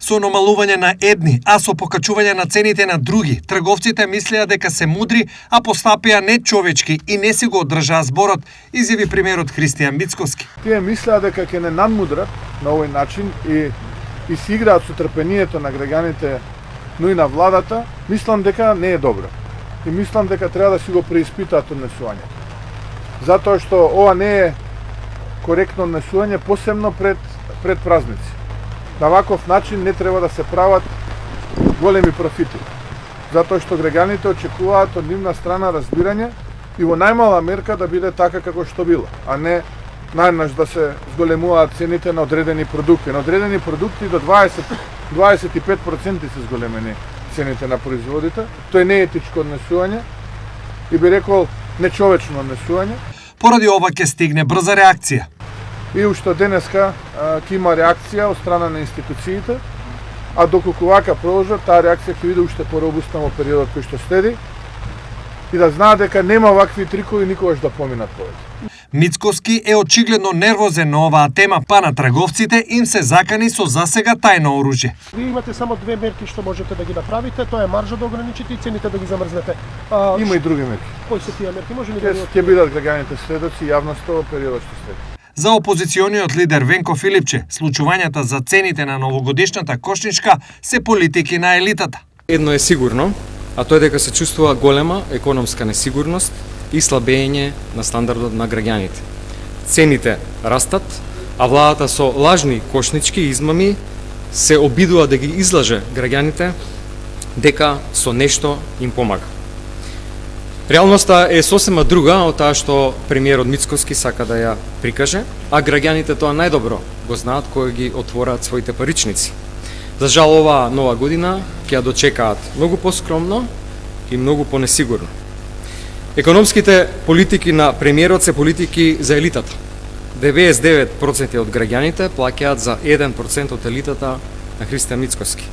Со намалување на едни, а со покачување на цените на други, трговците мислеа дека се мудри, а постапија нечовечки и не си го одржаа зборот, изјави премиерот Христијан Мицкоски. Тие мислеа дека ќе не надмудрат на овој начин и си играат со трпението на граѓаните, но и на владата. Мислам дека не е добро. И мислам дека треба да си го преиспитаат однесувањето. Затоа што ова не е коректно однесување, посебно пред празници. На ваков начин не треба да се прават големи профити. Затоа што граѓаните очекуваат од нивна страна разбирање и во најмала мерка да биде така како што било, а не најнаш да се зголемуваат цените на одредени продукти. На одредени продукти до 25% се зголемени цените на производите. Тоа не е етичко однесување и би рекол нечовечно однесување. Поради ова ќе стигне брза реакција. И уште денеска ќе има реакција од страна на институциите, а доколку вака продолжат, таа реакција ќе биде уште поробусна во периодот кој што следи и да знаат дека нема вакви трикови никогаш да поминат повеќе. Мицкоски е очигледно нервозен на оваа тема, па на трговците им се закани со засега тајно оружје. Вие имате само две мерки што можете да ги направите, тоа е маржа да ограничите и цените да ги замрзнете. Има и други мерки. Кои се тие мерки? Може ли да ќе бидат граѓаните следоци јавноста во периодот што следи. За опозициониот лидер Венко Филипче, случувањата за цените на новогодишната кошничка се политики на елитата. Едно е сигурно, а тоа е дека се чувствува голема економска несигурност и слабење на стандардот на граѓаните. Цените растат, а владата со лажни кошнички и измами се обидува да ги излаже граѓаните дека со нешто им помага. Реалноста е сосема друга од таа што премиерот Мицкоски сака да ја прикаже, а граѓаните тоа најдобро го знаат кога ги отвораат своите паричници. За жал, оваа нова година ќе ја дочекаат многу поскромно и многу понесигурно. Економските политики на премиерот се политики за елитата. 99% од граѓаните плаќаат за 1% од елитата на Христијан Мицкоски.